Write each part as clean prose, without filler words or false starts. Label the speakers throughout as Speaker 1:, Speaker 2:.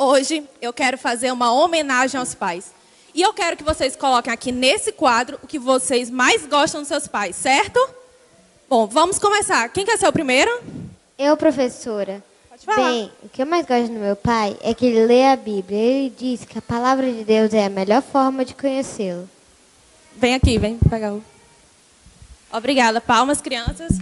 Speaker 1: Hoje eu quero fazer uma homenagem aos pais. E eu quero que vocês coloquem aqui nesse quadro o que vocês mais gostam dos seus pais, certo? Bom, vamos começar. Quem quer ser o primeiro?
Speaker 2: Eu, professora.
Speaker 1: Pode falar.
Speaker 2: Bem, o que eu mais gosto do meu pai é que ele lê a Bíblia. Ele diz que a palavra de Deus é a melhor forma de conhecê-lo.
Speaker 1: Vem aqui, vem pegar o... Obrigada. Palmas, crianças.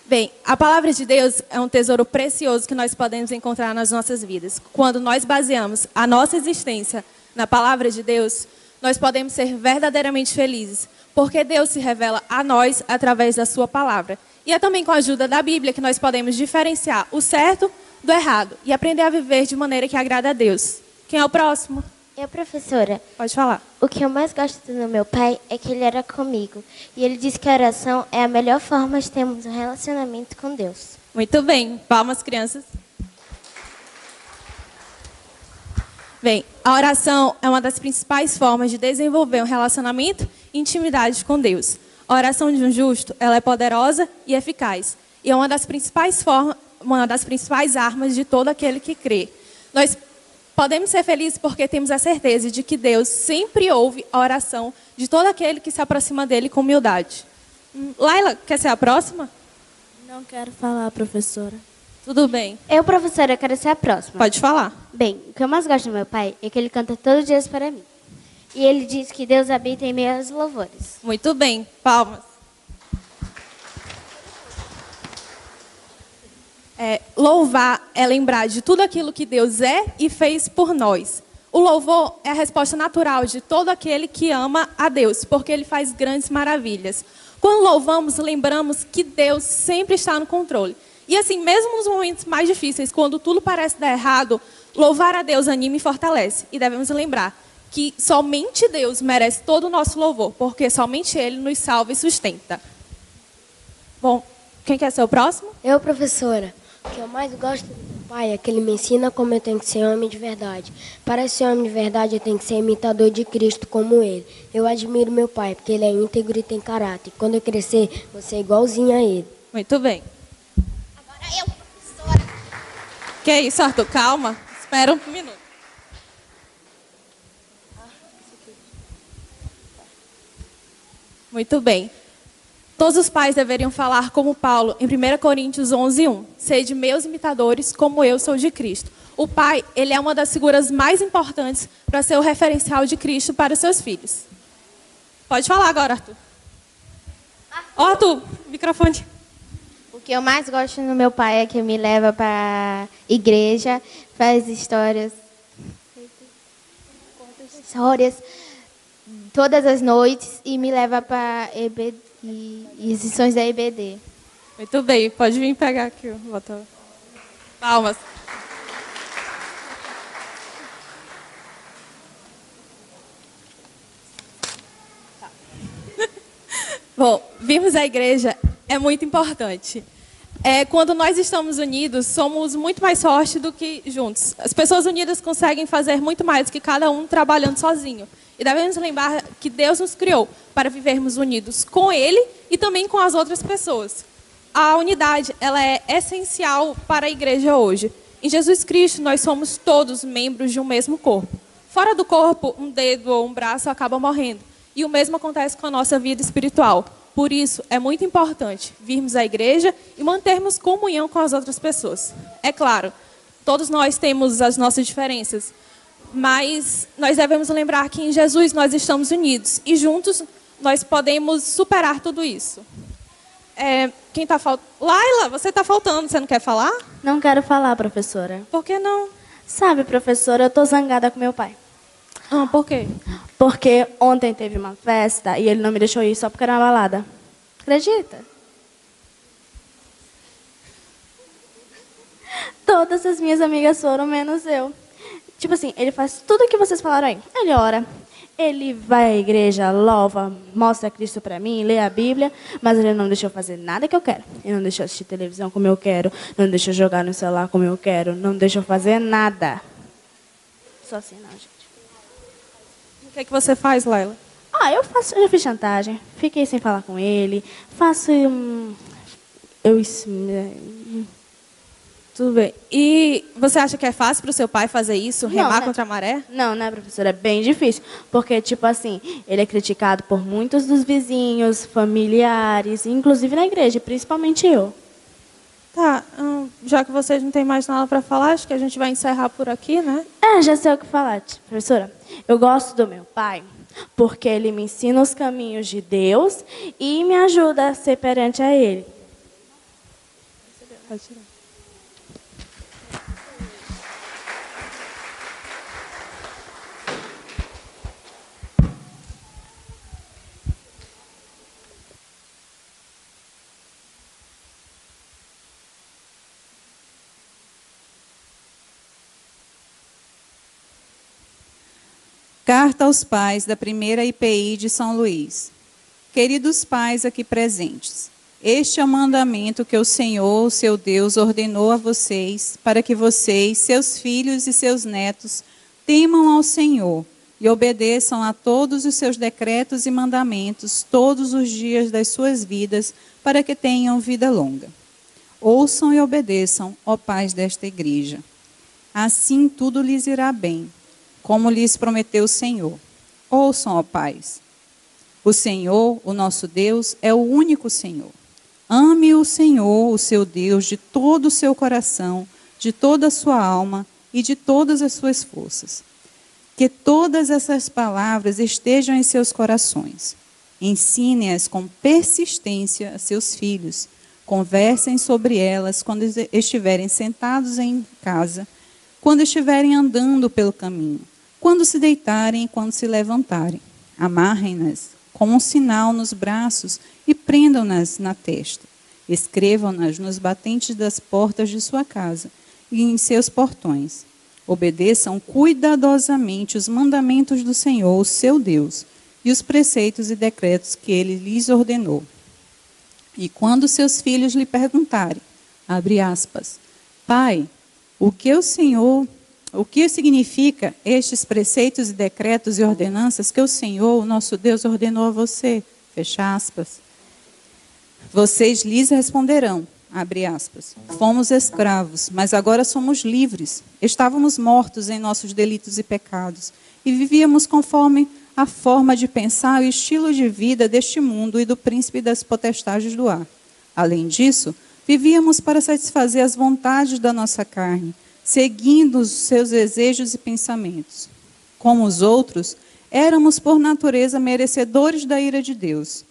Speaker 1: Bem, a palavra de Deus é um tesouro precioso que nós podemos encontrar nas nossas vidas. Quando nós baseamos a nossa existência na palavra de Deus, nós podemos ser verdadeiramente felizes, porque Deus se revela a nós através da sua palavra. E é também com a ajuda da Bíblia que nós podemos diferenciar o certo do errado e aprender a viver de maneira que agrada a Deus. Quem é o próximo?
Speaker 2: Eu, professora.
Speaker 1: Pode falar.
Speaker 2: O que eu mais gosto do meu pai é que ele era comigo. E ele diz que a oração é a melhor forma de termos um relacionamento com Deus.
Speaker 1: Muito bem. Palmas, crianças. Bem, a oração é uma das principais formas de desenvolver um relacionamento e intimidade com Deus. A oração de um justo, ela é poderosa e eficaz. E é uma das principais armas de todo aquele que crê. Nós podemos ser felizes porque temos a certeza de que Deus sempre ouve a oração de todo aquele que se aproxima dele com humildade. Laila, quer ser a próxima?
Speaker 3: Não quero falar, professora.
Speaker 1: Tudo bem.
Speaker 2: Eu, professora, quero ser a próxima.
Speaker 1: Pode falar.
Speaker 2: Bem, o que eu mais gosto do meu pai é que ele canta todos os dias para mim. E ele diz que Deus habita em meio aos louvores.
Speaker 1: Muito bem. Palmas. Louvar é lembrar de tudo aquilo que Deus é e fez por nós. O louvor é a resposta natural de todo aquele que ama a Deus, porque Ele faz grandes maravilhas. Quando louvamos, lembramos que Deus sempre está no controle. E assim, mesmo nos momentos mais difíceis, quando tudo parece dar errado, louvar a Deus anima e fortalece. E devemos lembrar que somente Deus merece todo o nosso louvor, porque somente Ele nos salva e sustenta. Bom, quem quer ser o próximo?
Speaker 4: Eu, professora. O que eu mais gosto do meu pai é que ele me ensina como eu tenho que ser homem de verdade. Para ser homem de verdade, eu tenho que ser imitador de Cristo como ele. Eu admiro meu pai, porque ele é íntegro e tem caráter. Quando eu crescer, vou ser igualzinho a ele.
Speaker 1: Muito bem.
Speaker 5: Agora eu, professora.
Speaker 1: Que é isso, Arthur? Calma. Espera um minuto. Muito bem. Todos os pais deveriam falar como Paulo em 1 Coríntios 11:1. Sede meus imitadores, como eu sou de Cristo. O pai, ele é uma das figuras mais importantes para ser o referencial de Cristo para os seus filhos. Pode falar agora, Arthur. Arthur, microfone.
Speaker 2: O que eu mais gosto no meu pai é que me leva para a igreja, faz histórias todas as noites e me leva para e sessões da EBD.
Speaker 1: Muito bem, pode vir pegar aqui o botão. Palmas. Tá. Bom, virmos à igreja é muito importante. Quando nós estamos unidos, somos muito mais fortes do que juntos. As pessoas unidas conseguem fazer muito mais do que cada um trabalhando sozinho. E devemos lembrar que Deus nos criou para vivermos unidos com Ele e também com as outras pessoas. A unidade, ela é essencial para a igreja hoje. Em Jesus Cristo, nós somos todos membros de um mesmo corpo. Fora do corpo, um dedo ou um braço acaba morrendo. E o mesmo acontece com a nossa vida espiritual. Por isso, é muito importante virmos à igreja e mantermos comunhão com as outras pessoas. É claro, todos nós temos as nossas diferenças, mas nós devemos lembrar que em Jesus nós estamos unidos e juntos nós podemos superar tudo isso. Quem está faltando? Laila, você está faltando, você não quer falar?
Speaker 3: Não quero falar, professora.
Speaker 1: Por que não?
Speaker 3: Sabe, professora, eu estou zangada com meu pai.
Speaker 1: Por quê?
Speaker 3: Porque ontem teve uma festa e ele não me deixou ir só porque era uma balada. Acredita? Todas as minhas amigas foram, menos eu. Tipo assim, ele faz tudo o que vocês falaram aí. Ele ora, ele vai à igreja, louva, mostra Cristo pra mim, lê a Bíblia, mas ele não deixou fazer nada que eu quero. Ele não deixou assistir televisão como eu quero, não deixou jogar no celular como eu quero, não deixou fazer nada. Só assim não, gente.
Speaker 1: O que você faz, Laila?
Speaker 3: Eu já fiz chantagem, fiquei sem falar com ele, faço...
Speaker 1: Tudo bem. E você acha que é fácil para o seu pai fazer isso, remar
Speaker 3: né?
Speaker 1: contra a maré?
Speaker 3: Não, né, professora? É bem difícil. Porque, tipo assim, ele é criticado por muitos dos vizinhos, familiares, inclusive na igreja, principalmente eu.
Speaker 1: Tá, já que vocês não têm mais nada para falar, acho que a gente vai encerrar por aqui, né?
Speaker 3: Já sei o que falar, professora. Eu gosto do meu pai porque ele me ensina os caminhos de Deus e me ajuda a ser perante a ele.
Speaker 1: Pode tirar.
Speaker 6: Carta aos pais da primeira IPI de São Luís. Queridos pais aqui presentes, este é o mandamento que o Senhor, seu Deus, ordenou a vocês, para que vocês, seus filhos e seus netos, temam ao Senhor e obedeçam a todos os seus decretos e mandamentos todos os dias das suas vidas, para que tenham vida longa. Ouçam e obedeçam, ó pais desta igreja. Assim tudo lhes irá bem, como lhes prometeu o Senhor. Ouçam, ó pais. O Senhor, o nosso Deus, é o único Senhor. Ame o Senhor, o seu Deus, de todo o seu coração, de toda a sua alma e de todas as suas forças. Que todas essas palavras estejam em seus corações. Ensine-as com persistência a seus filhos. Conversem sobre elas quando estiverem sentados em casa, quando estiverem andando pelo caminho, quando se deitarem e quando se levantarem. Amarrem-nas como um sinal nos braços e prendam-nas na testa. Escrevam-nas nos batentes das portas de sua casa e em seus portões. Obedeçam cuidadosamente os mandamentos do Senhor, o seu Deus, e os preceitos e decretos que ele lhes ordenou. E quando seus filhos lhe perguntarem, abre aspas, Pai, o que significa estes preceitos e decretos e ordenanças que o Senhor, o nosso Deus, ordenou a você? Fecha aspas. Vocês lhes responderão, abre aspas, fomos escravos, mas agora somos livres. Estávamos mortos em nossos delitos e pecados e vivíamos conforme a forma de pensar e o estilo de vida deste mundo e do príncipe das potestades do ar. Além disso, vivíamos para satisfazer as vontades da nossa carne, seguindo os seus desejos e pensamentos. Como os outros, éramos por natureza merecedores da ira de Deus,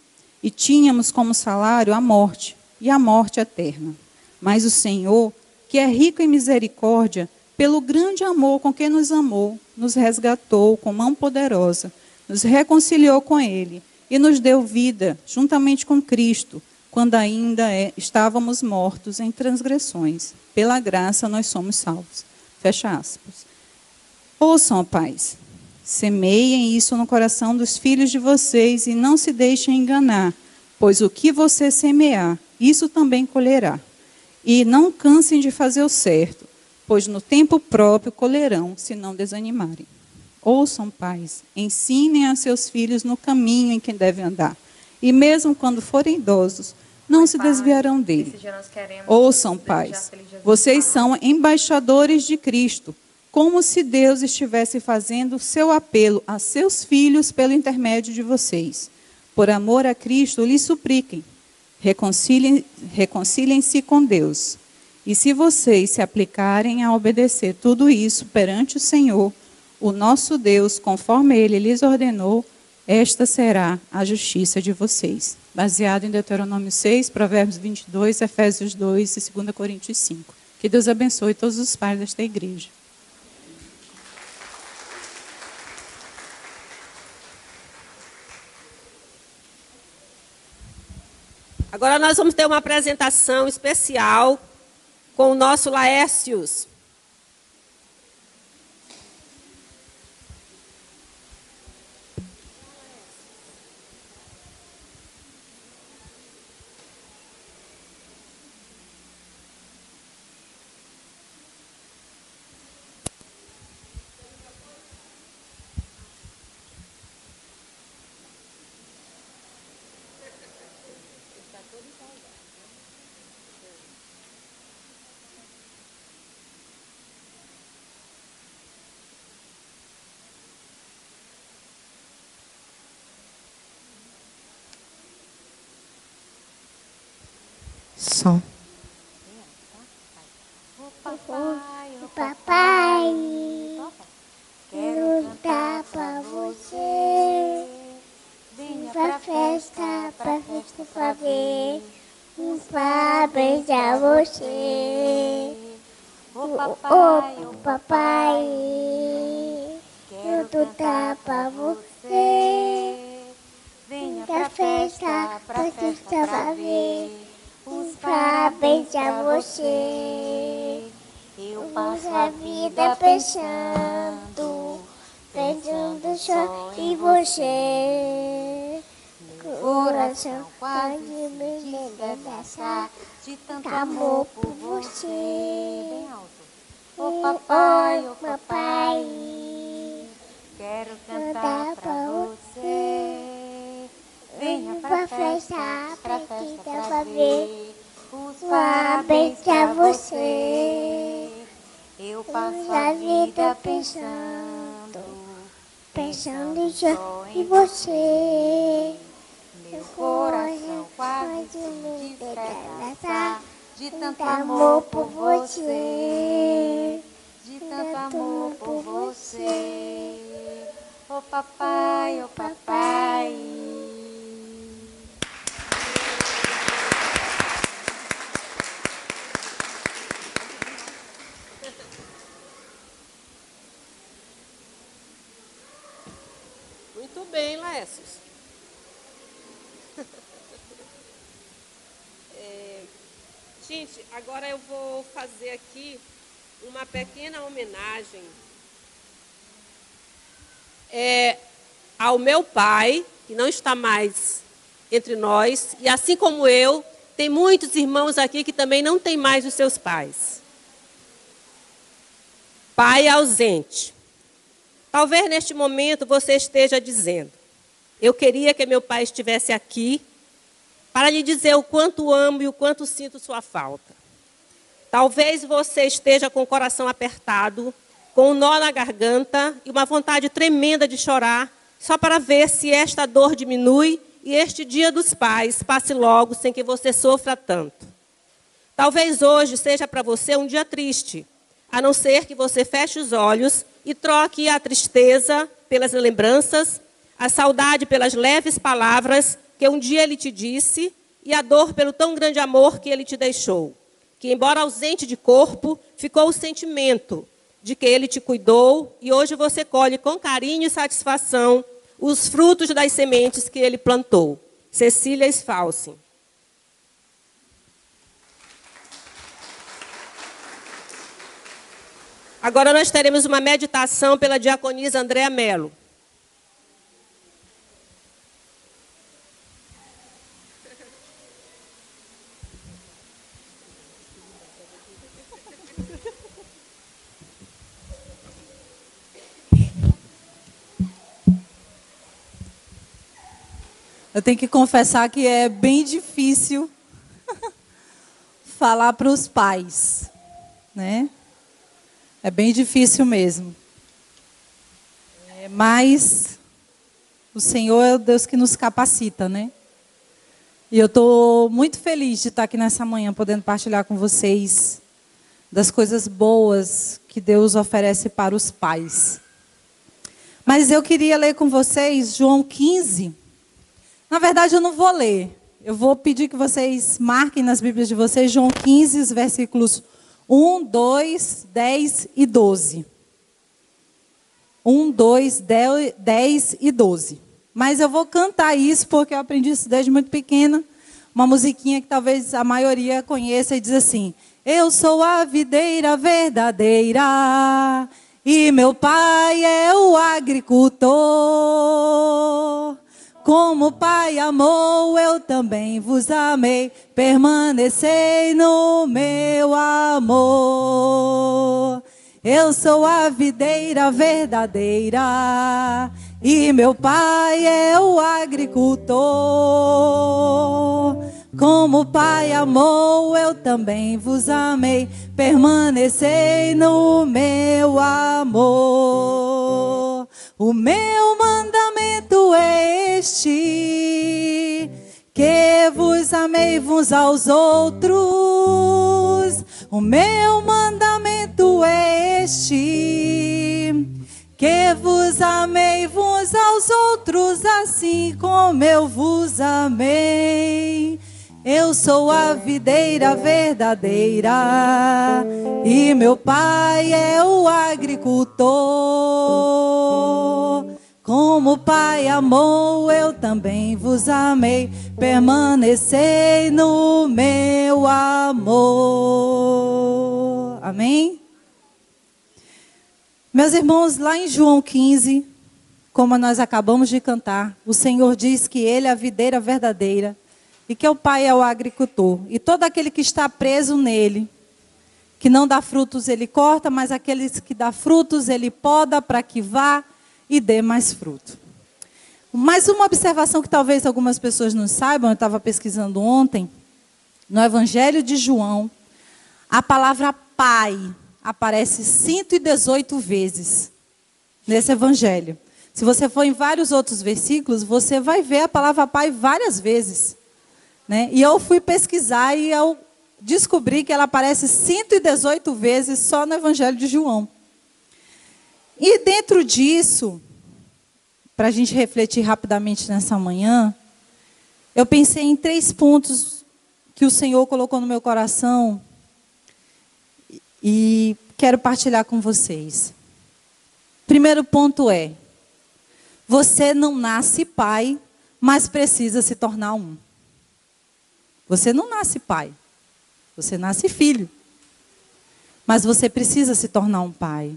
Speaker 6: e tínhamos como salário a morte, e a morte eterna. Mas o Senhor, que é rico em misericórdia, pelo grande amor com que nos amou, nos resgatou com mão poderosa, nos reconciliou com Ele, e nos deu vida, juntamente com Cristo, quando ainda estávamos mortos em transgressões. Pela graça nós somos salvos. Fecha aspas. Ouçam, pais, semeiem isso no coração dos filhos de vocês e não se deixem enganar, pois o que você semear, isso também colherá. E não cansem de fazer o certo, pois no tempo próprio colherão, se não desanimarem. Ouçam, pais, ensinem a seus filhos no caminho em que devem andar, e mesmo quando forem idosos, não se desviarão dele. Ouçam, pais, vocês são embaixadores de Cristo, como se Deus estivesse fazendo seu apelo a seus filhos pelo intermédio de vocês. Por amor a Cristo, lhes supliquem, reconciliem-se com Deus. E se vocês se aplicarem a obedecer tudo isso perante o Senhor, o nosso Deus, conforme Ele lhes ordenou, esta será a justiça de vocês. Baseado em Deuteronômio 6, Provérbios 22, Efésios 2 e 2 Coríntios 5. Que Deus abençoe todos os pais desta igreja.
Speaker 7: Agora nós vamos ter uma apresentação especial com o nosso Laércios.
Speaker 4: Som.
Speaker 2: Papai, quero cantar pra você. Vem pra festa pra ver. Pra beijar você. Papai, quero cantar pra você. Vem pra festa pra ver. Pra beijar você. Eu passo a vida pensando só em você. Coração quase me despedaçar de tanto amor por você. Bem alto. Papai, quero cantar pra você. Venha pra festa pra ver. Os parabéns pra você. Eu passo a vida pensando só em você. Meu coração quase me despedaçar de tanto amor por você. De tanto amor por você. Oh papai, oh papai.
Speaker 7: Muito bem, Laércios. Gente, agora eu vou fazer aqui uma pequena homenagem ao meu pai, que não está mais entre nós, e assim como eu, tem muitos irmãos aqui que também não têm mais os seus pais. Pai ausente. Talvez neste momento você esteja dizendo: eu queria que meu pai estivesse aqui para lhe dizer o quanto amo e o quanto sinto sua falta. Talvez você esteja com o coração apertado, com um nó na garganta e uma vontade tremenda de chorar, só para ver se esta dor diminui e este Dia dos Pais passe logo sem que você sofra tanto. Talvez hoje seja para você um dia triste, a não ser que você feche os olhos e troque a tristeza pelas lembranças, a saudade pelas leves palavras que um dia ele te disse e a dor pelo tão grande amor que ele te deixou. Que, embora ausente de corpo, ficou o sentimento de que ele te cuidou e hoje você colhe com carinho e satisfação os frutos das sementes que ele plantou. Cecília Sfalsi. Agora nós teremos uma meditação pela diaconisa Andréa Mello.
Speaker 6: Eu tenho que confessar que é bem difícil falar para os pais, né? É bem difícil mesmo. Mas o Senhor é o Deus que nos capacita, né? E eu estou muito feliz de estar aqui nessa manhã, podendo partilhar com vocês das coisas boas que Deus oferece para os pais. Mas eu queria ler com vocês João 15. Na verdade, eu não vou ler. Eu vou pedir que vocês marquem nas Bíblias de vocês João 15, os versículos 1, 2, 10 e 12. 1, 2, 10 e 12. Mas eu vou cantar isso porque eu aprendi isso desde muito pequena. Uma musiquinha que talvez a maioria conheça e diz assim: eu sou a videira verdadeira e meu pai é o agricultor. Como o Pai amou, eu também vos amei, permanecei no meu amor. Eu sou a videira verdadeira e meu Pai é o agricultor. Como o Pai amou, eu também vos amei, permanecei no meu amor. O meu mandamento é este,
Speaker 8: que vos amei uns aos outros. O meu mandamento é este, que vos amei uns aos outros, assim como eu vos amei. Eu sou a videira verdadeira e meu pai é o agricultor. Como o Pai amou, eu também vos amei. Permanecei no meu amor. Amém? Meus irmãos, lá em João 15, como nós acabamos de cantar, o Senhor diz que Ele é a videira verdadeira e que o Pai é o agricultor. E todo aquele que está preso nele, que não dá frutos, Ele corta, mas aqueles que dá frutos, Ele poda para que vá e dê mais fruto. Mais uma observação que talvez algumas pessoas não saibam, eu estava pesquisando ontem, no Evangelho de João, a palavra Pai aparece 118 vezes nesse Evangelho. Se você for em vários outros versículos, você vai ver a palavra Pai várias vezes, né? E eu fui pesquisar e eu descobri que ela aparece 118 vezes só no Evangelho de João. E dentro disso, para a gente refletir rapidamente nessa manhã, eu pensei em 3 pontos que o Senhor colocou no meu coração e quero partilhar com vocês. Primeiro ponto é: você não nasce pai, mas precisa se tornar um. Você não nasce pai, você nasce filho, mas você precisa se tornar um pai.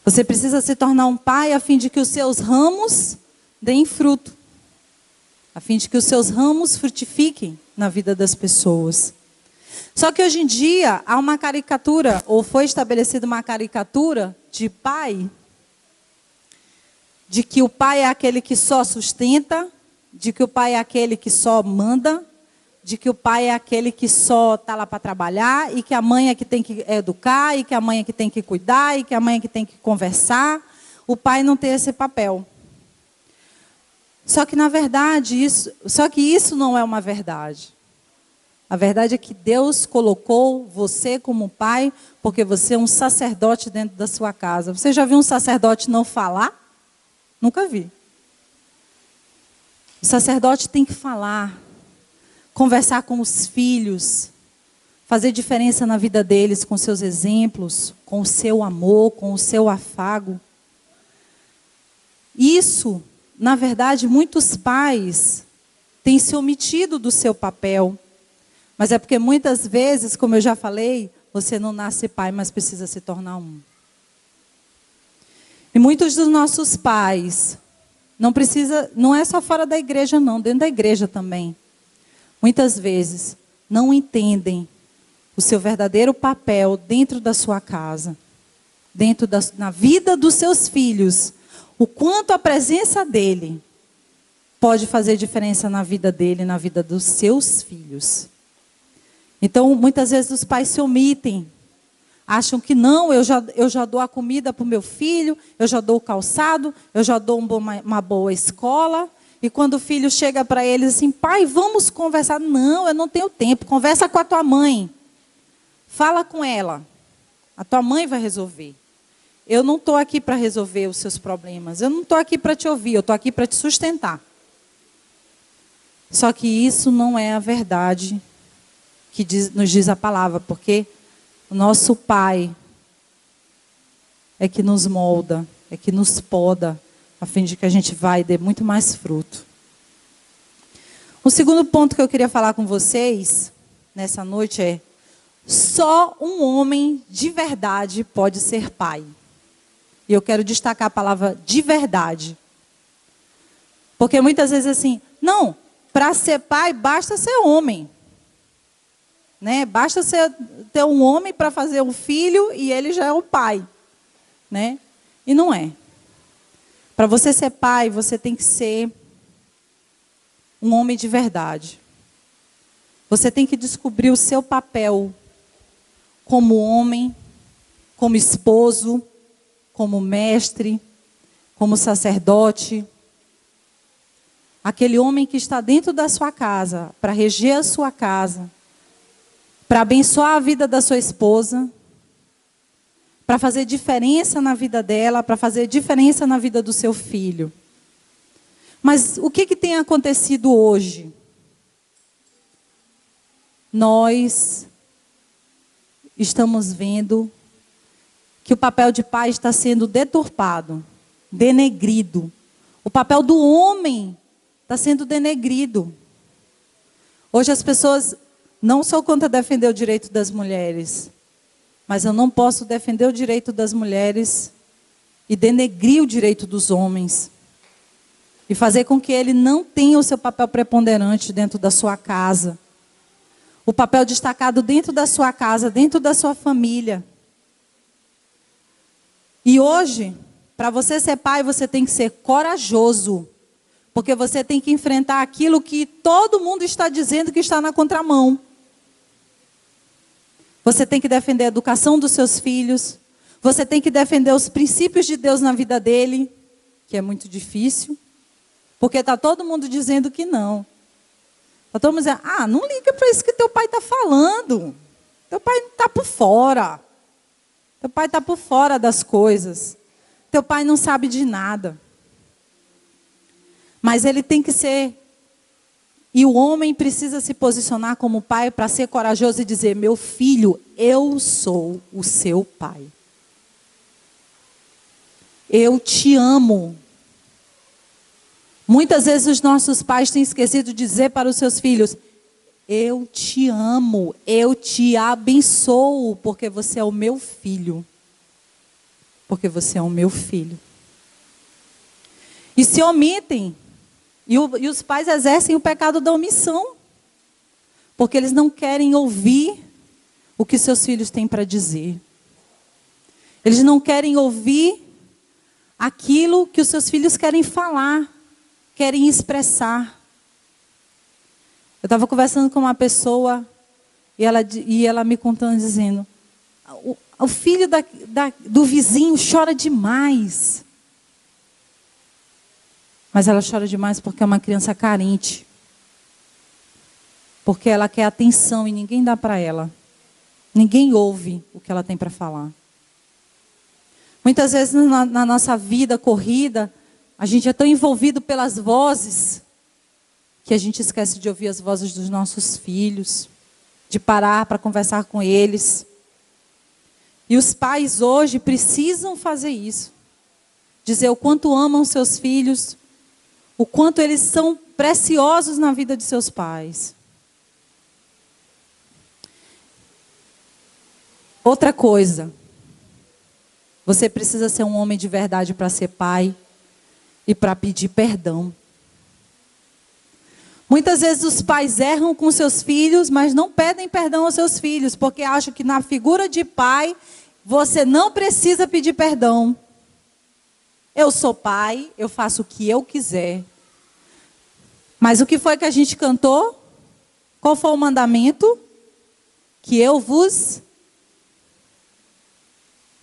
Speaker 8: Você precisa se tornar um pai a fim de que os seus ramos deem fruto. A fim de que os seus ramos frutifiquem na vida das pessoas. Só que hoje em dia há uma caricatura, ou foi estabelecida uma caricatura de pai, de que o pai é aquele que só sustenta, de que o pai é aquele que só manda, de que o pai é aquele que só está lá para trabalhar, e que a mãe é que tem que educar, e que a mãe é que tem que cuidar, e que a mãe é que tem que conversar. O pai não tem esse papel. Só que, na verdade, isso não é uma verdade. A verdade é que Deus colocou você como pai, porque você é um sacerdote dentro da sua casa. Você já viu um sacerdote não falar? Nunca vi. O sacerdote tem que falar, conversar com os filhos, fazer diferença na vida deles com seus exemplos, com o seu amor, com o seu afago. Isso, na verdade, muitos pais têm se omitido do seu papel. Mas é porque muitas vezes, como eu já falei, você não nasce pai, mas precisa se tornar um. E muitos dos nossos pais, não é só fora da igreja não, dentro da igreja também. Muitas vezes não entendem o seu verdadeiro papel dentro da sua casa, na vida dos seus filhos, o quanto a presença dele pode fazer diferença na vida dele, na vida dos seus filhos. Então, muitas vezes os pais se omitem, acham que não, eu já dou a comida para o meu filho, eu já dou o calçado, eu já dou uma boa escola. E quando o filho chega para eles assim, pai, vamos conversar. Não, eu não tenho tempo. Conversa com a tua mãe. Fala com ela. A tua mãe vai resolver. Eu não estou aqui para resolver os seus problemas. Eu não estou aqui para te ouvir. Eu estou aqui para te sustentar. Só que isso não é a verdade que nos diz a palavra. Porque o nosso pai é que nos molda, é que nos poda, a fim de que a gente vai e dê muito mais fruto. O segundo ponto que eu queria falar com vocês nessa noite é: só um homem de verdade pode ser pai. E eu quero destacar a palavra de verdade. Porque muitas vezes assim, não, para ser pai basta ser homem. Né? Basta ter um homem para fazer um filho e ele já é o pai. Né? E não é. Para você ser pai, você tem que ser um homem de verdade. Você tem que descobrir o seu papel como homem, como esposo, como mestre, como sacerdote. aquele homem que está dentro da sua casa, para reger a sua casa, para abençoar a vida da sua esposa, para fazer diferença na vida dela, para fazer diferença na vida do seu filho. Mas o que tem acontecido hoje? Nós estamos vendo que o papel de pai está sendo deturpado, denegrido. O papel do homem está sendo denegrido. Hoje as pessoas, não sou contra defender o direito das mulheres, mas eu não posso defender o direito das mulheres e denegrir o direito dos homens. E fazer com que ele não tenha o seu papel preponderante dentro da sua casa. O papel destacado dentro da sua casa, dentro da sua família. E hoje, para você ser pai, você tem que ser corajoso. Porque você tem que enfrentar aquilo que todo mundo está dizendo que está na contramão. Você tem que defender a educação dos seus filhos. Você tem que defender os princípios de Deus na vida dele, que é muito difícil. Porque está todo mundo dizendo que não. Está todo mundo dizendo, não liga para isso que teu pai está falando. Teu pai está por fora. Teu pai está por fora das coisas. Teu pai não sabe de nada. Mas ele tem que ser... E o homem precisa se posicionar como pai para ser corajoso e dizer, meu filho, eu sou o seu pai. Eu te amo. Muitas vezes os nossos pais têm esquecido de dizer para os seus filhos, eu te amo, eu te abençoo, porque você é o meu filho. Porque você é o meu filho. E se omitem, e os pais exercem o pecado da omissão, porque eles não querem ouvir o que seus filhos têm para dizer. Eles não querem ouvir aquilo que os seus filhos querem falar. Querem expressar. Eu estava conversando com uma pessoa e ela me contando, dizendo, o filho do vizinho chora demais. Mas ela chora demais porque é uma criança carente. Porque ela quer atenção e ninguém dá para ela. Ninguém ouve o que ela tem para falar. Muitas vezes na nossa vida corrida, a gente é tão envolvido pelas vozes que a gente esquece de ouvir as vozes dos nossos filhos, de parar para conversar com eles. E os pais hoje precisam fazer isso. Dizer o quanto amam seus filhos, o quanto eles são preciosos na vida de seus pais. Outra coisa, você precisa ser um homem de verdade para ser pai. E para pedir perdão. Muitas vezes os pais erram com seus filhos, mas não pedem perdão aos seus filhos, porque acham que na figura de pai, você não precisa pedir perdão. Eu sou pai, eu faço o que eu quiser. Mas o que foi que a gente cantou? Qual foi o mandamento? Que eu vos...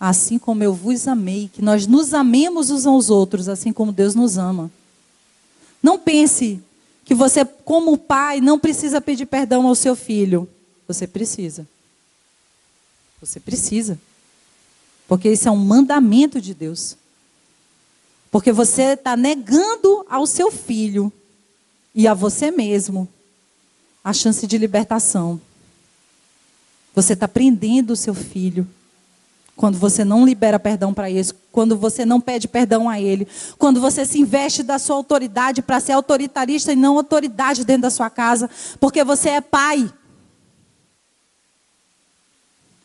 Speaker 8: Assim como eu vos amei, que nós nos amemos uns aos outros, assim como Deus nos ama. Não pense que você, como pai, não precisa pedir perdão ao seu filho. Você precisa. Você precisa. Porque isso é um mandamento de Deus. Porque você está negando ao seu filho e a você mesmo a chance de libertação. Você está prendendo o seu filho. Quando você não libera perdão para ele, quando você não pede perdão a ele, quando você se investe da sua autoridade para ser autoritarista e não autoridade dentro da sua casa, porque você é pai.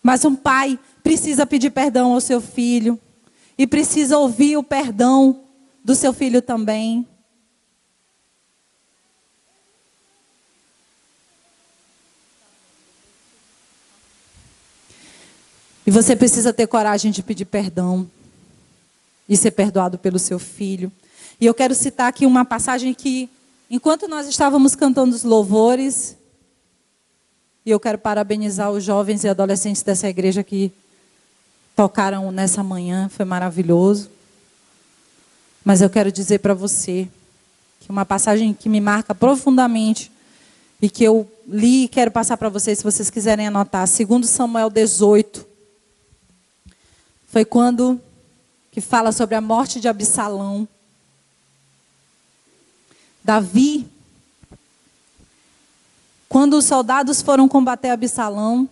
Speaker 8: Mas um pai precisa pedir perdão ao seu filho e precisa ouvir o perdão do seu filho também. E você precisa ter coragem de pedir perdão e ser perdoado pelo seu filho. E eu quero citar aqui uma passagem que, enquanto nós estávamos cantando os louvores, e eu quero parabenizar os jovens e adolescentes dessa igreja que tocaram nessa manhã, foi maravilhoso. Mas eu quero dizer para você que é uma passagem que me marca profundamente e que eu li e quero passar para vocês, se vocês quiserem anotar. 2 Samuel 18. Foi quando que fala sobre a morte de Absalão. Davi, quando os soldados foram combater Absalão,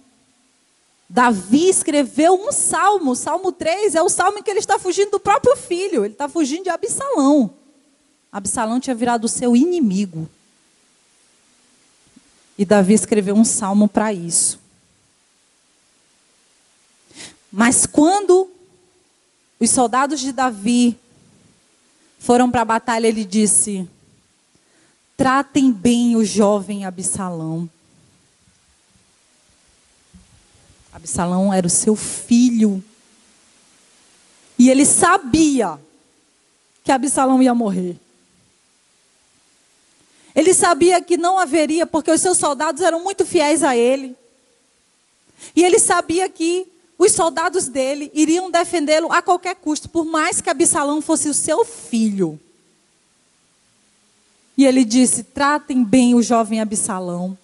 Speaker 8: Davi escreveu um salmo. O Salmo 3 é o salmo em que ele está fugindo do próprio filho. Ele está fugindo de Absalão. Absalão tinha virado o seu inimigo. E Davi escreveu um salmo para isso. Mas quando os soldados de Davi foram para a batalha, ele disse: tratem bem o jovem Absalão. Absalão era o seu filho. E ele sabia que Absalão ia morrer. Ele sabia que não haveria, porque os seus soldados eram muito fiéis a ele. E ele sabia que os soldados dele iriam defendê-lo a qualquer custo, por mais que Absalão fosse o seu filho. E ele disse: tratem bem o jovem Absalão.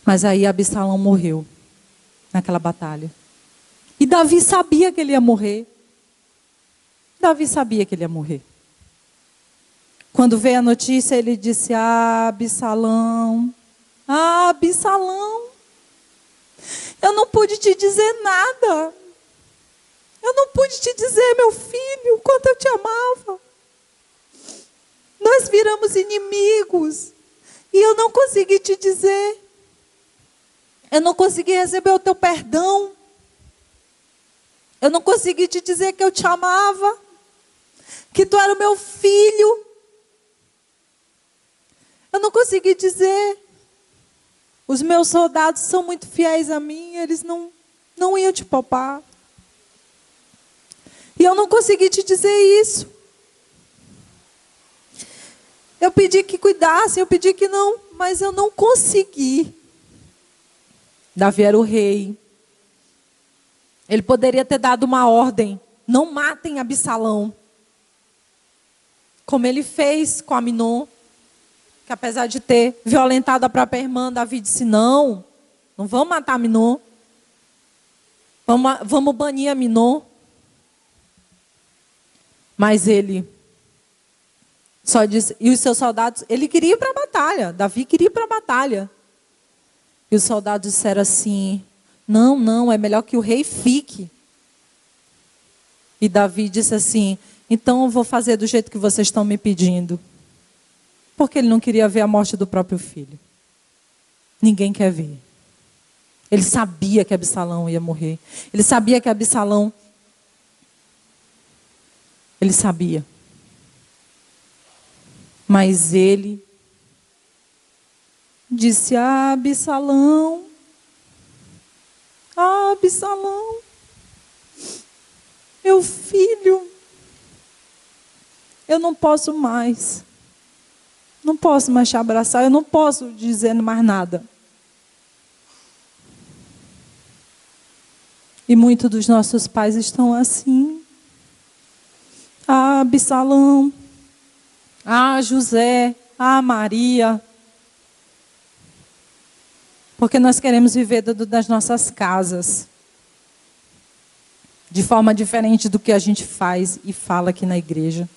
Speaker 8: Mas aí Absalão morreu naquela batalha. E Davi sabia que ele ia morrer. Davi sabia que ele ia morrer. Quando veio a notícia, ele disse: Absalão, Absalão, eu não pude te dizer nada. Eu não pude te dizer, meu filho, o quanto eu te amava. Nós viramos inimigos. E eu não consegui te dizer. Eu não consegui receber o teu perdão. Eu não consegui te dizer que eu te amava. Que tu era o meu filho. Eu não consegui dizer. Os meus soldados são muito fiéis a mim. Eles não iam te poupar. E eu não consegui te dizer isso. Eu pedi que cuidassem, eu pedi que não, mas eu não consegui. Davi era o rei. Ele poderia ter dado uma ordem: não matem Absalão. Como ele fez com Aminon, que apesar de ter violentado a própria irmã, Davi disse: não vamos matar Aminon. Vamos banir Aminon. Mas ele só disse, e os seus soldados, ele queria ir para a batalha. Davi queria ir para a batalha. E os soldados disseram assim: não, é melhor que o rei fique. E Davi disse assim: então eu vou fazer do jeito que vocês estão me pedindo. Porque ele não queria ver a morte do próprio filho. Ninguém quer ver. Ele sabia que Absalão ia morrer. Ele sabia que Absalão... Ele sabia. Mas ele disse: Absalão, Absalão, meu filho, eu não posso mais. Não posso mais te abraçar, eu não posso dizer mais nada. E muitos dos nossos pais estão assim. Absalão, José, Maria. Porque nós queremos viver das nossas casas. De forma diferente do que a gente faz e fala aqui na igreja.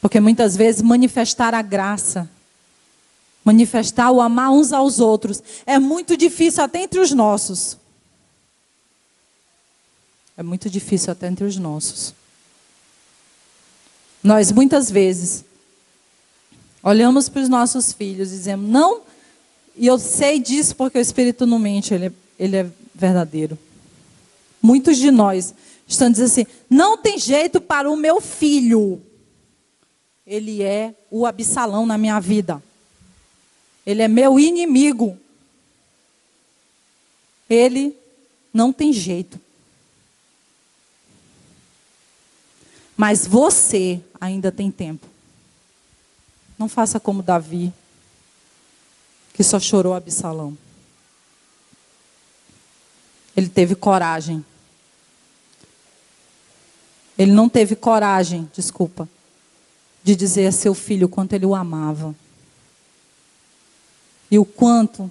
Speaker 8: Porque muitas vezes manifestar a graça, manifestar o amar uns aos outros, é muito difícil até entre os nossos. É muito difícil até entre os nossos. Nós muitas vezes olhamos para os nossos filhos e dizemos: não, e eu sei disso porque o Espírito não mente, ele é verdadeiro. Muitos de nós estão dizendo assim: não tem jeito para o meu filho. Ele é o Absalão na minha vida. Ele é meu inimigo. Ele não tem jeito. Mas você ainda tem tempo. Não faça como Davi, que só chorou Absalão. Ele teve coragem Ele não teve coragem, de dizer a seu filho o quanto ele o amava. E o quanto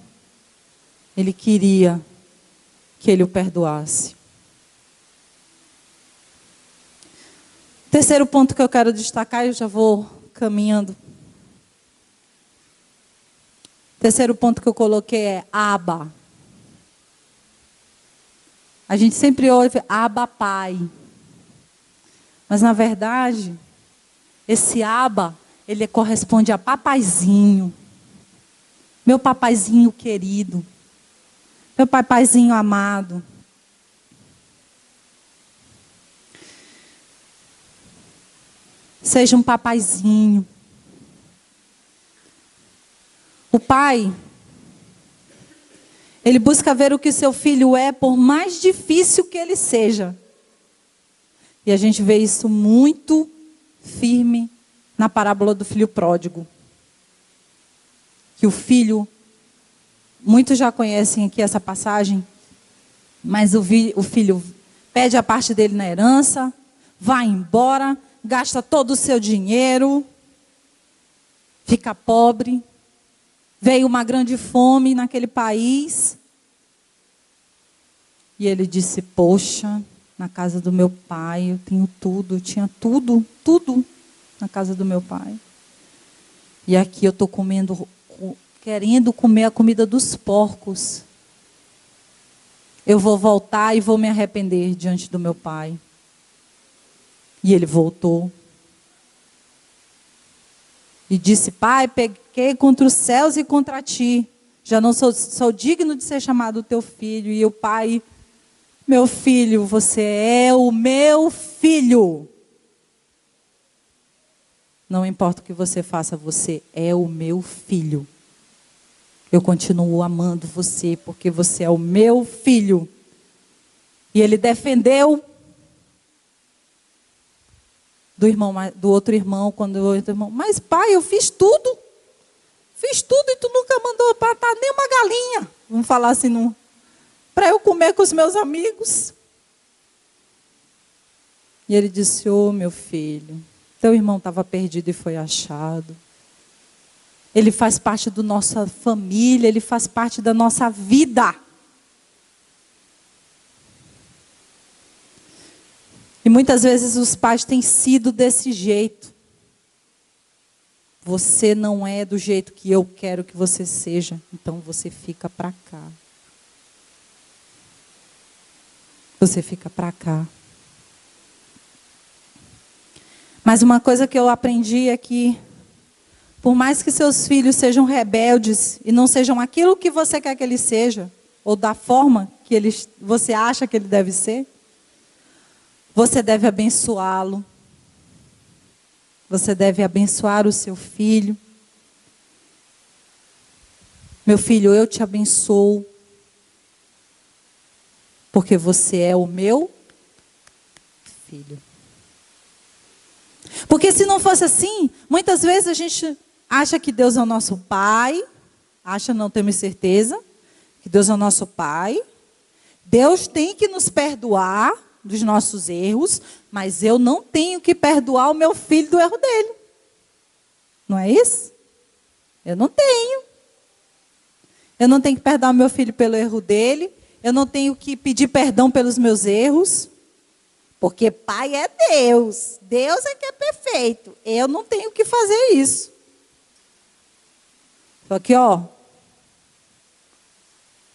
Speaker 8: ele queria que ele o perdoasse. Terceiro ponto que eu quero destacar, eu já vou caminhando. Terceiro ponto que eu coloquei é Abba. A gente sempre ouve Abba Pai. Mas, na verdade, esse Abba, ele corresponde a papaizinho. Meu papaizinho querido. Meu papaizinho amado. Seja um papaizinho. O pai, ele busca ver o que seu filho é, por mais difícil que ele seja. E a gente vê isso muito firme na parábola do filho pródigo. Que o filho, muitos já conhecem aqui essa passagem, mas o filho pede a parte dele na herança, vai embora, gasta todo o seu dinheiro, fica pobre. Veio uma grande fome naquele país. E ele disse, poxa, na casa do meu pai eu tenho tudo, eu tinha tudo na casa do meu pai. E aqui eu estou querendo comer a comida dos porcos. Eu vou voltar e vou me arrepender diante do meu pai. E ele voltou. E disse, pai, pequei contra os céus e contra ti. Já não sou digno de ser chamado teu filho. E o pai, meu filho, você é o meu filho. Não importa o que você faça, você é o meu filho. Eu continuo amando você, porque você é o meu filho. E ele defendeu do outro irmão, quando o outro irmão, mas pai, eu fiz tudo e tu nunca mandou matar nem uma galinha, vamos falar assim, para eu comer com os meus amigos. E ele disse, meu filho, teu irmão estava perdido e foi achado. Ele faz parte da nossa família, ele faz parte da nossa vida. E muitas vezes os pais têm sido desse jeito. Você não é do jeito que eu quero que você seja, então você fica para cá. Você fica para cá. Mas uma coisa que eu aprendi é que, por mais que seus filhos sejam rebeldes e não sejam aquilo que você quer que eles sejam, ou da forma que você acha que ele deve ser, você deve abençoá-lo. Você deve abençoar o seu filho. Meu filho, eu te abençoo. Porque você é o meu filho. Porque se não fosse assim, muitas vezes a gente acha que Deus é o nosso pai. Acha, não temos certeza, que Deus é o nosso pai. Deus tem que nos perdoar dos nossos erros, mas eu não tenho que perdoar o meu filho do erro dele. Não é isso? Eu não tenho. Eu não tenho que perdoar o meu filho pelo erro dele. Eu não tenho que pedir perdão pelos meus erros. Porque pai é Deus. Deus é que é perfeito. Eu não tenho que fazer isso. Só que,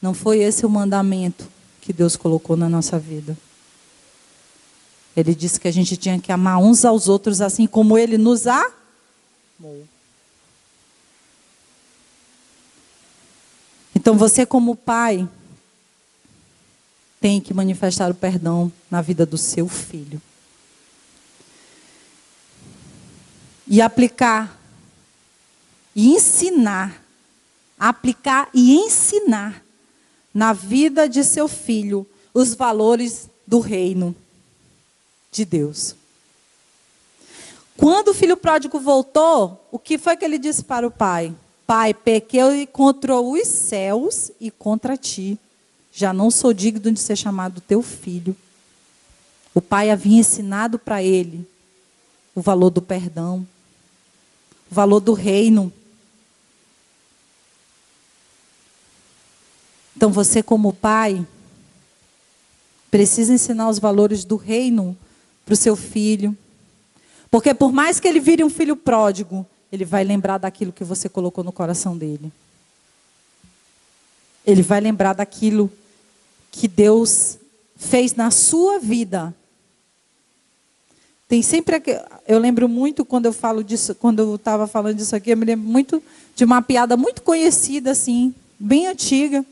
Speaker 8: não foi esse o mandamento que Deus colocou na nossa vida. Ele disse que a gente tinha que amar uns aos outros assim como Ele nos amou. Então você, como pai, tem que manifestar o perdão na vida do seu filho. E aplicar, e ensinar, aplicar e ensinar na vida de seu filho os valores do reino de Deus. Quando o filho pródigo voltou, o que foi que ele disse para o pai? Pai, pequei contra os céus e contra ti. Já não sou digno de ser chamado teu filho. O pai havia ensinado para ele o valor do perdão, o valor do reino. Então você, como pai, precisa ensinar os valores do reino para o seu filho. Porque por mais que ele vire um filho pródigo, ele vai lembrar daquilo que você colocou no coração dele. Ele vai lembrar daquilo que Deus fez na sua vida. Tem sempre eu lembro muito quando eu falo disso, quando eu estava falando disso aqui, eu me lembro muito de uma piada muito conhecida assim, bem antiga,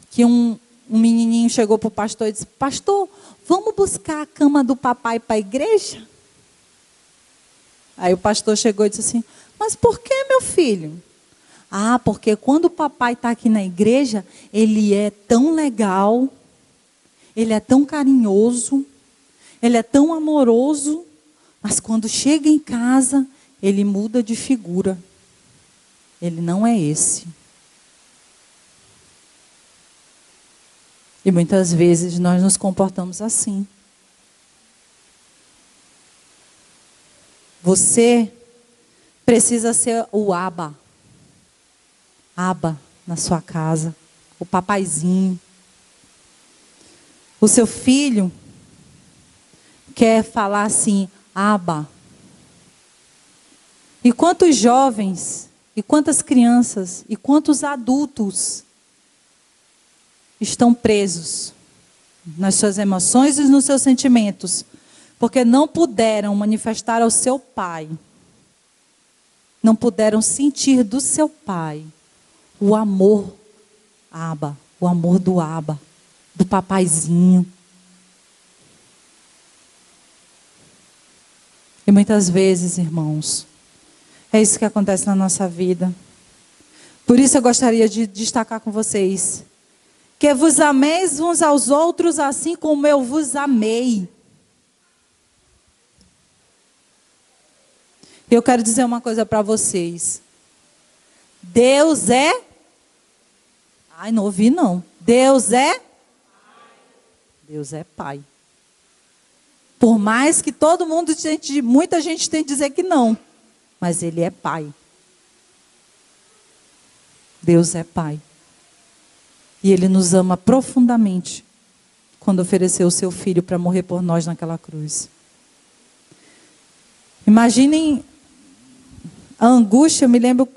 Speaker 8: que um menininho chegou para o pastor e disse: pastor, vamos buscar a cama do papai para a igreja? Aí o pastor chegou e disse assim: mas por que, meu filho? Ah, porque quando o papai está aqui na igreja, ele é tão legal, ele é tão carinhoso, ele é tão amoroso, mas quando chega em casa, ele muda de figura. Ele não é esse. E muitas vezes nós nos comportamos assim. Você precisa ser o Abba. Abba na sua casa. O papaizinho. O seu filho quer falar assim, Abba. E quantos jovens, e quantas crianças, e quantos adultos estão presos nas suas emoções e nos seus sentimentos, porque não puderam manifestar ao seu pai, não puderam sentir do seu pai o amor Abba, o amor do Abba, do papaizinho. E muitas vezes, irmãos, é isso que acontece na nossa vida. Por isso eu gostaria de destacar com vocês que vos ameis uns aos outros assim como eu vos amei. Eu quero dizer uma coisa para vocês. Deus é... Ai, não ouvi não. Deus é... Deus é Pai. Por mais que todo mundo, muita gente tem que dizer que não. Mas Ele é Pai. Deus é Pai. E Ele nos ama profundamente quando ofereceu o seu Filho para morrer por nós naquela cruz. Imaginem a angústia. Eu me lembro,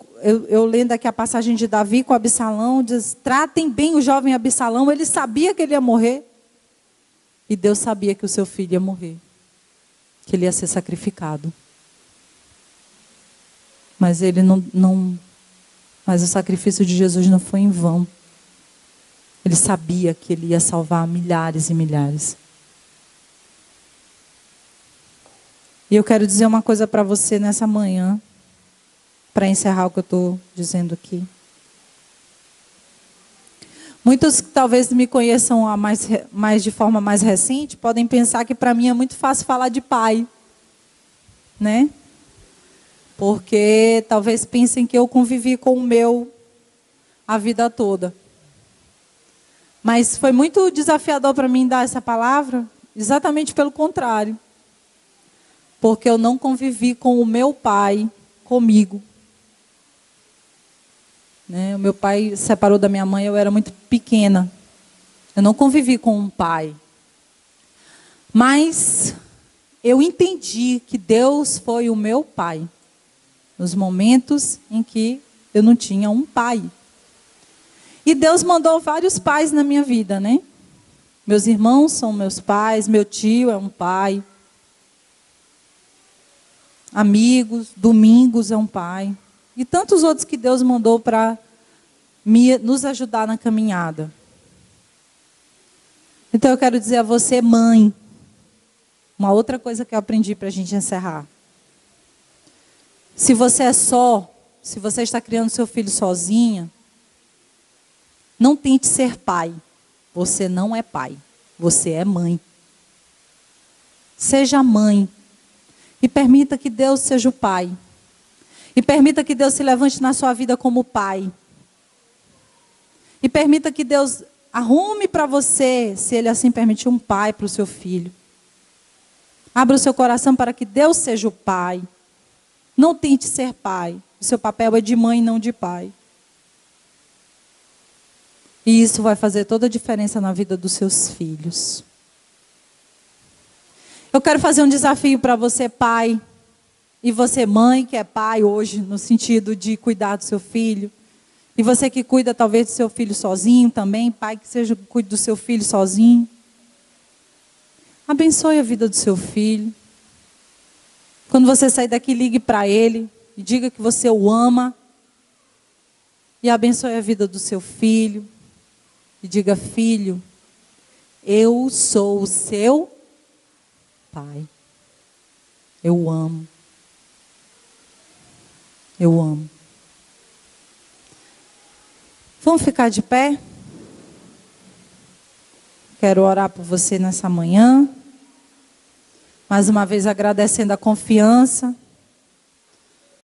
Speaker 8: eu lendo aqui a passagem de Davi com Absalão, diz: tratem bem o jovem Absalão. Ele sabia que ele ia morrer. E Deus sabia que o seu filho ia morrer. Que ele ia ser sacrificado. Mas ele mas o sacrifício de Jesus não foi em vão. Ele sabia que ele ia salvar milhares e milhares. E eu quero dizer uma coisa para você nessa manhã, para encerrar o que eu estou dizendo aqui. Muitos que talvez me conheçam mais de forma mais recente podem pensar que para mim é muito fácil falar de pai, né? Porque talvez pensem que eu convivi com o meu a vida toda. Mas foi muito desafiador para mim dar essa palavra, exatamente pelo contrário. Porque eu não convivi com o meu pai comigo. Né? O meu pai se separou da minha mãe, eu era muito pequena. Eu não convivi com um pai. Mas eu entendi que Deus foi o meu pai. Nos momentos em que eu não tinha um pai. E Deus mandou vários pais na minha vida, né? Meus irmãos são meus pais, meu tio é um pai. Amigos, Domingos é um pai. E tantos outros que Deus mandou para nos ajudar na caminhada. Então eu quero dizer a você, mãe, uma outra coisa que eu aprendi para a gente encerrar. Se você se você está criando seu filho sozinha, não tente ser pai. Você não é pai. Você é mãe. Seja mãe. E permita que Deus seja o pai. E permita que Deus se levante na sua vida como pai. E permita que Deus Arrume para você, se Ele assim permitir, um pai para o seu filho. Abra o seu coração para que Deus seja o pai. Não tente ser pai. O seu papel é de mãe, não de pai. E isso vai fazer toda a diferença na vida dos seus filhos. Eu quero fazer um desafio para você, pai, e você, mãe, que é pai hoje, no sentido de cuidar do seu filho. E você que cuida talvez do seu filho sozinho também, pai que cuide do seu filho sozinho. Abençoe a vida do seu filho. Quando você sair daqui, ligue para ele e diga que você o ama. E abençoe a vida do seu filho. E diga: filho, eu sou o seu pai. Eu amo. Eu amo. Vamos ficar de pé? Quero orar por você nessa manhã. Mais uma vez agradecendo a confiança